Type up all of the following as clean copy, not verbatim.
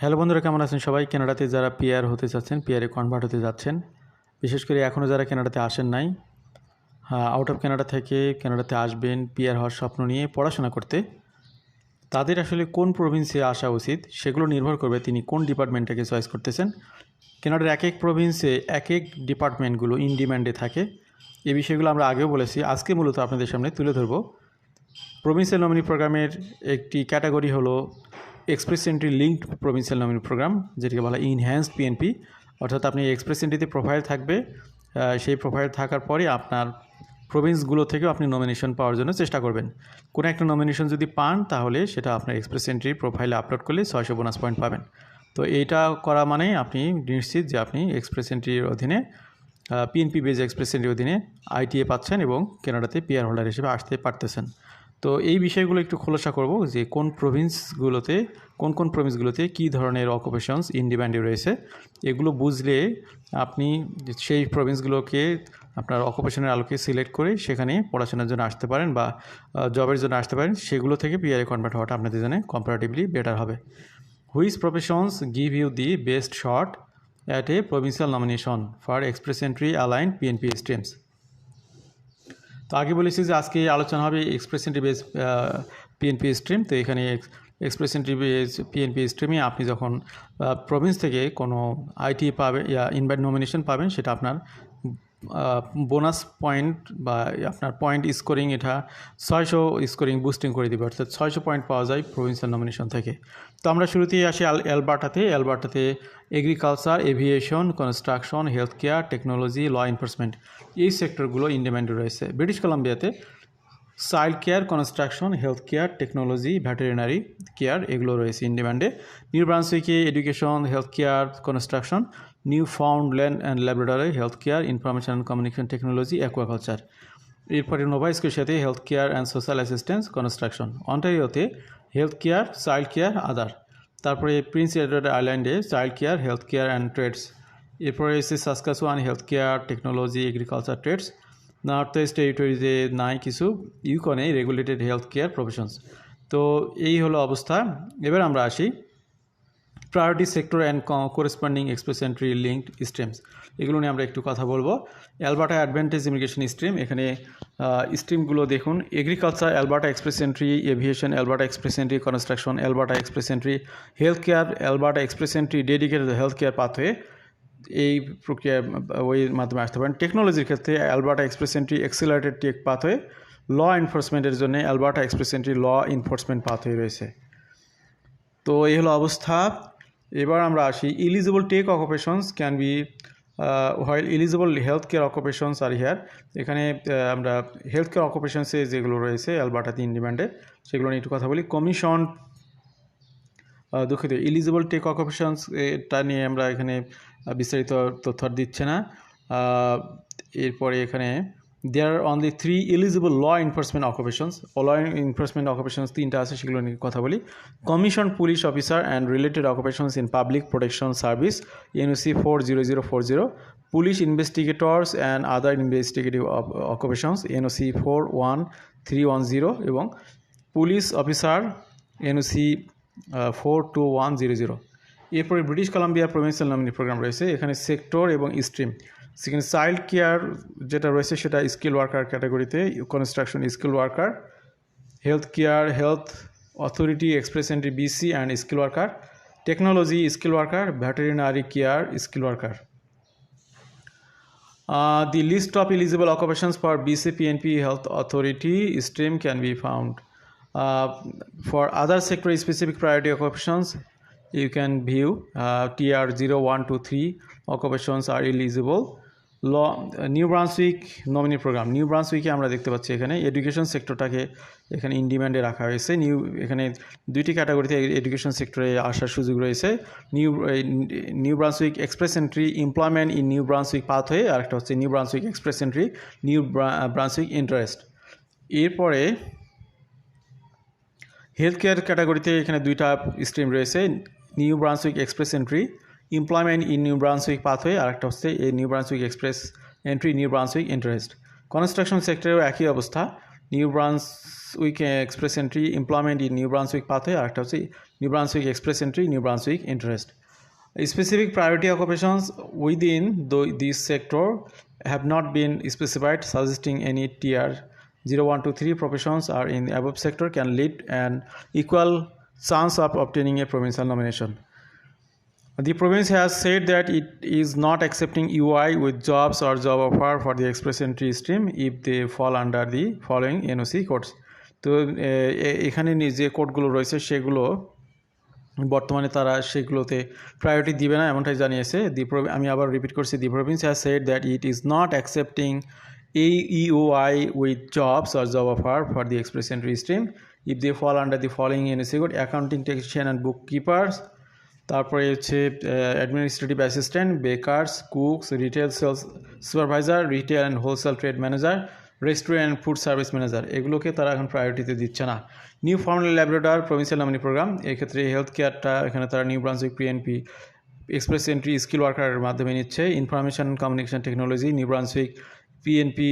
Hello বন্ধুরা, কেমন আছেন সবাই? কানাডাতে যারা পিআর হতে চাচ্ছেন, পিআরে কনভার্ট হতে যাচ্ছেন, বিশেষ করে এখনও যারা কানাডাতে আসেন নাই, আউট অফ কানাডা থেকে কানাডাতে আসবেন পিআর হওয়ার স্বপ্ন নিয়ে পড়াশোনা করতে, তাদের আসলে কোন প্রভিন্সে আসা উচিত সেগুলো নির্ভর করবে তিনি কোন ডিপার্টমেন্টটাকে চয়েস করতেছেন। কানাডার এক এক প্রভিন্সে এক এক ডিপার্টমেন্টগুলো ইন ডিম্যান্ডে থাকে। এই বিষয়গুলো আমরা আগেও বলেছি, আজকে মূলত আপনাদের সামনে তুলে ধরব। প্রভিন্সিয়াল নমিনি প্রোগ্রামের একটি ক্যাটাগরি হলো express entry linked provincial nominee program, যেটাকে বলা ইনহ্যান্সড পিএনপি। অর্থাৎ আপনি এক্সপ্রেস এন্ট্রিতে প্রোফাইল থাকবে, সেই প্রোফাইল থাকার পরে আপনার প্রভিন্সগুলো থেকেও আপনি নমিনেশন পাওয়ার জন্য চেষ্টা করবেন। কোনো একটা নমিনেশন যদি পান তাহলে সেটা আপনার এক্সপ্রেস এন্ট্রি প্রোফাইলে আপলোড করলে 600 বোনাস পয়েন্ট পাবেন। তো এইটা করা মানে আপনি নিশ্চিত যে আপনি এক্সপ্রেস এন্ট্রির অধীনে পিএনপি বেজ এক্সপ্রেস এন্ট্রির অধীনে আইটিএ পাচ্ছেন এবং কানাডাতে পিআর হোল্ডার হিসেবে আসতে পারতেছেন। তো এই বিষয়গুলো একটু খোলাসা করব যে কোন প্রভিন্সগুলোতে কী ধরনের অকুপেশনস ইন ডিমান্ডে রয়েছে। এগুলো বুঝলে আপনি সেই প্রভিন্সগুলোকে আপনার অকুপেশনের আলোকে সিলেক্ট করে সেখানে পড়াশোনার জন্য আসতে পারেন বা জবের জন্য আসতে পারেন। সেগুলো থেকে পিআরে কনভার্ট হওয়াটা আপনাদের জন্য কম্পারেটিভলি বেটার হবে। Which professions give you the best shot at a provincial nomination for express entry aligned PNP streams. তো আগে বলেছি যে আজকে আলোচনা হবে express entry base PNP stream. তো এখানে এক্সপ্রেস এন্ট্রি বেস পিএনপি স্ট্রিমে আপনি যখন প্রভিন্স থেকে কোনো আইটি পাবেন ইয়া ইনভাইট নমিনেশন পাবেন, সেটা আপনার বোনাস পয়েন্ট বা আপনার পয়েন্ট স্কোরিং এটা 600 স্কোরিং বুস্টিং করে দেবে, অর্থাৎ 600 পয়েন্ট পাওয়া যায় প্রভিন্সিয়াল নমিনেশন থেকে। তো আমরা শুরুতেই আসি অ্যালবার্টাতে agriculture, aviation, construction, health care, technology, law enforcement এই সেক্টরগুলো ইন ডিমান্ডে রয়েছে। ব্রিটিশ কলাম্বিয়াতে child care, construction, health care, technology, veterinary care এগুলো রয়েছে ইন ডিমান্ডে। নিউ ব্রান্সউইকে education, health care, construction, Newfoundland and Labrador, health care, information and communication technology, aquaculture. এরপরে নোভা স্কোশিয়াতে health care and social assistance, construction. অন্টারিওতে health care, child care, other. তারপরে Prince Edward আইল্যান্ডে child care, health care and trades. এরপরে এসে Saskatchewan health care, technology, agriculture, trades. North West টেরিটরিজে নাই কিছু, ইউকনে রেগুলেটেড হেলথ কেয়ার প্রফেশনস। তো এই হলো অবস্থা। এবার আমরা আসি priority sector and corresponding express entry linked streams, এগুলো নিয়ে আমরা একটু কথা বলবো। অ্যালবার্টা অ্যাডভান্টেজ ইমিগ্রেশন স্ট্রিম, এখানে স্ট্রিমগুলো দেখুন। Agriculture, Alberta express entry, aviation, Alberta express entry, construction, Alberta express entry, health care, Alberta express entry dedicated health care pathway, এই প্রক্রিয়ার ওইয়ের মাধ্যমে আসতে পারেন। টেকনোলজির ক্ষেত্রে Alberta express entry accelerated tech pathway, law এনফোর্সমেন্টের জন্য Alberta express entry law enforcement pathway রয়েছে। তো এই হলো অবস্থা। এবার আমরা আসি eligible tech occupations can be while eligible health care occupations are here. এখানে আমরা হেলথ কেয়ার অকুপেশনসে যেগুলো রয়েছে অ্যালবার্টাতে ইন ডিমান্ডে সেগুলো নিয়ে একটু কথা বলি। কমিশন দুঃখিত, ইলিজিবল টেক অকুপেশনস এটা নিয়ে আমরা এখানে বিস্তারিত তথ্য দিচ্ছে না। এরপরে এখানে there are only 3 eligible law enforcement occupations. Law enforcement occupations 3টা আছে, সেগুলো নিয়ে কথা বলি। Commission police officer and related occupations in public protection service, NOC 40040, police investigators and other investigative occupations, NOC 41310, এবং পুলিশ অফিসার এনওসি 42100। এরপরে British Columbia provincial nominee program রয়েছে, এখানে সেক্টর এবং স্ট্রিম। সেখানে চাইল্ড কেয়ার যেটা রয়েছে সেটা স্কিল ওয়ার্কার ক্যাটাগরিতে, construction skill worker, health care health authority express entry BC and skill worker, technology skill worker, veterinary care skill worker. The list of eligible occupations for BCPNP Health Authority stream can be found. For other sector specific priority occupations, you can view TR 0123 occupations are eligible. New Brunswick nominee program, New ব্রান্সউইকে আমরা দেখতে পাচ্ছি এখানে education সেক্টরটাকে এখানে in ডিমান্ডে রাখা হয়েছে। এখানে দুইটি ক্যাটাগরিতে এডুকেশন সেক্টরে আসার সুযোগ রয়েছে। New Brunswick express entry employment in New Brunswick pathway, আর একটা হচ্ছে New Brunswick express entry New Brunswick interest. এরপরে হেলথ কেয়ার ক্যাটাগরিতে এখানে দুইটা স্ট্রিম রয়েছে, New Brunswick express entry employment in New Brunswick pathway, আর একটা হচ্ছে এই New Brunswick express entry New Brunswick interest. Construction সেক্টরেও একই অবস্থা, New Bruns Brunswick express entry employment in New Brunswick pathway, আরেকটা হচ্ছে New Brunswick express entry, New Brunswick interest. Specific priority occupations within this sector have not been specified, suggesting any tier 0, 1, 2, 3 professions are in the above sector can lead an equal chance of obtaining a provincial nomination. The province has said that it is not accepting UI with jobs or job offer for the express entry stream if they fall under the following NOC codes. তো এখানে যে কোডগুলো রয়েছে সেগুলো বর্তমানে তারা সেগুলোতে priority দিবে না এমনটাই জানিয়েছে। আমি আবার রিপিট করছি, the province has said that it is not accepting AEOI with jobs or job offer for the express entry stream if they fall under the following NOC code: accounting technician and bookkeepers, তারপরে হচ্ছে administrative assistant, bakers, cooks, retail sales supervisor, retail and wholesale trade manager, restaurant and food service manager, এগুলোকে তারা এখন প্রায়োরিটিতে দিচ্ছে না। Newfoundland Labrador provincial nominee program, এক্ষেত্রে health কেয়ারটা এখানে তারা New Brunswick PNP express entry skill ওয়ার্কারের মাধ্যমে নিচ্ছে। Information communication technology New Brunswick PNP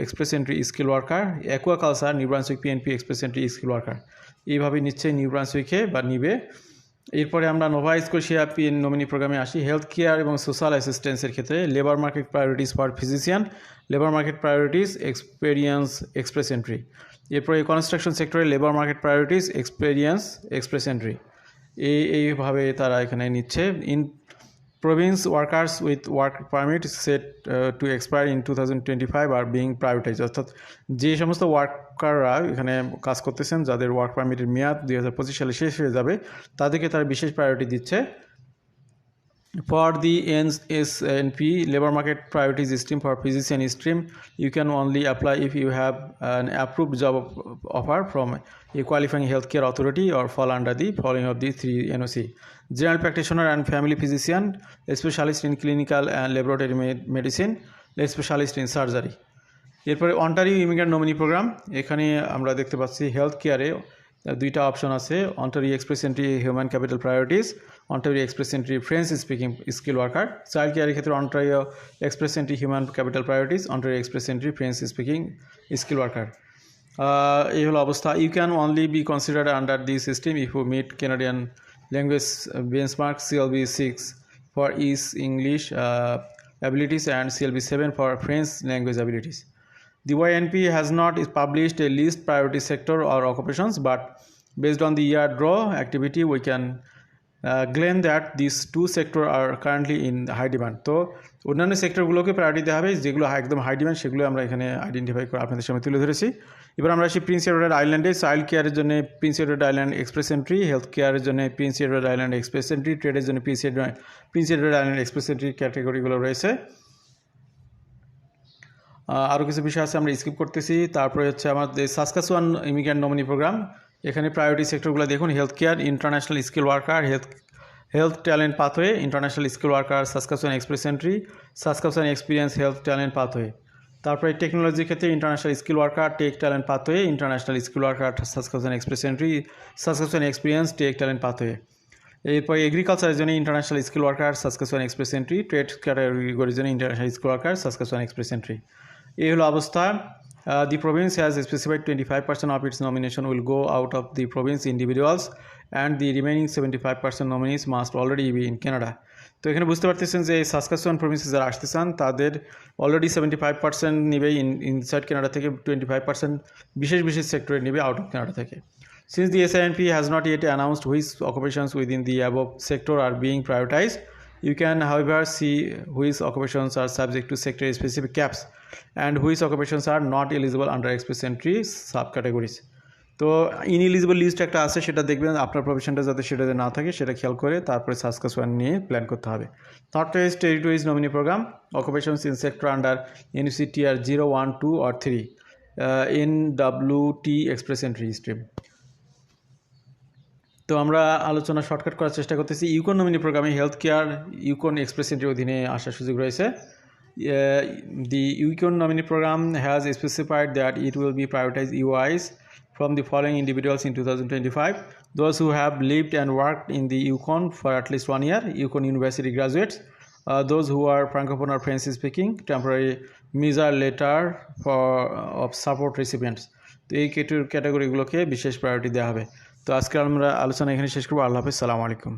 express entry skill worker, aquaculture New Brunswick PNP express entry skill worker, এইভাবে নিচ্ছে new ব্রান্সউইকে বা নিবে। এরপরে আমরা নোভা স্কোশিয়া পিএন নমিনি প্রোগ্রামে আসি। হেলথ কেয়ার এবং সোশ্যাল অ্যাসিস্ট্যান্সের ক্ষেত্রে labour market priorities for physician, labour market priorities experience express entry. এরপরে কনস্ট্রাকশন সেক্টরে labour market priorities experience express entry, এইভাবে তারা এখানে নিচ্ছে। In province workers with work permit set to expire in 2025 are being prioritize, অর্থাৎ যে সমস্ত ওয়ার্কাররা এখানে কাজ করতেছেন যাদের ওয়ার্ক পারমিটের মেয়াদ 2025 সালে শেষ হয়ে যাবে তাদেরকে তারা বিশেষ প্রায়োরিটি দিচ্ছে। For the NSNP labor market priorities stream for physician stream, you can only apply if you have an approved job offer from a qualifying healthcare authority or fall under the following of the 3 NOC: general practitioner and family physician, a specialist in clinical and laboratory medicine, a specialist in surgery. এরপরে Ontario immigrant nominee program, এখানে আমরা দেখতে পাচ্ছি health কেয়ারে দুইটা option আছে, Ontario express entry human capital priorities, Ontario express entry French speaking skill worker. Child কেয়ারের ক্ষেত্রে Ontario express entry human capital priorities, Ontario express entry French speaking skill worker. এই হলো অবস্থা। You can only be considered under this system if you meet Canadian language benchmark CLB 6 for is English abilities and CLB 7 for French language abilities. The YNP has not published a list priority sector or occupations, but based on the year draw activity, we can glean that these two sectors are currently in high demand. তো অন্যান্য সেক্টরগুলোকে priority দেওয়া হবে, যেগুলো একদম high demand সেগুলো আমরা এখানে identify করে আপনাদের সামনে তুলে ধরেছি। এবার আমরা আসি প্রিন্স এডওয়ার্ড আইল্যান্ডে। চাইল্ড কেয়ারের জন্য Prince Edward Island express entry, health কেয়ারের জন্য Prince Edward Island express entry, ট্রেডের জন্য Prince Edward Island express entry ক্যাটাগরিগুলো রয়েছে। আরও কিছু বিষয় আছে আমরা স্কিপ করতেছি। তারপরে হচ্ছে আমাদের সাসকাচুয়ান ইমিগ্রেন্ট নমিনি প্রোগ্রাম, এখানে প্রায়োরিটি সেক্টরগুলো দেখুন: health care, international skill worker, health talent pathway, international skill worker, Saskatchewan express entry, Saskatchewan experience health talent pathway. তারপরে টেকনোলজির ক্ষেত্রে international skill worker, tech talent pathway, international skill worker, Saskatchewan express entry, Saskatchewan experience tech talent pathway. এরপরে এগ্রিকালচারের জন্য international skill worker, Saskatchewan express entry, trade ক্যাটাগরির জন্য international skill worker, Saskatchewan express entry. এই হলো অবস্থা। The province has specified 25% of its nomination will go out of the province individuals and the remaining 75% nominees must already be in Canada. তো এখানে বুঝতে পারতেছেন যে সাসকাচুয়ান প্রভিন্সে যারা আসতে চান তাদের অলরেডি 75% নেবে ইনসাইড কানাডা থেকে, 25% বিশেষ সেক্টরে নেবে আউট অফ কানাডা থেকে। Since the SINP has not yet announced which occupations within the above sector are being prioritized, you can however see which occupations are subject to sector specific caps and which occupations are not eligible under express entry subcategories. তো ineligible list একটা আছে, সেটা দেখবেন আপনার প্রফেশনটা যাতে সেটাতে না থাকে সেটা খেয়াল করে তারপরে সাসকাচুয়ান নিয়ে প্ল্যান করতে হবে। Third is territories nominee program, occupations in sector under NUC Tier 0, 1, 2 or 3 NWT express entry stream. তো আমরা আলোচনা শর্টকাট করার চেষ্টা করতেছি। ইউকন নমিনি প্রোগ্রামে হেলথ কেয়ার ইউকন এক্সপ্রেস এন্ট্রির অধীনে আসার সুযোগ রয়েছে। The Yukon nominee program has specified that it will be prioritized UIs from the following individuals in 2025: those who have lived and worked in the Yukon for at least 1 year, Yukon University graduates, those who are Francophone or French speaking, temporary measure letter of support recipients. তো এই ক্যাটাগরিগুলোকে বিশেষ priority দেওয়া হবে। তো আজকে আমরা আলোচনা এখানে শেষ করবো। আল্লাহ হাফেজ, সালামু আলাইকুম।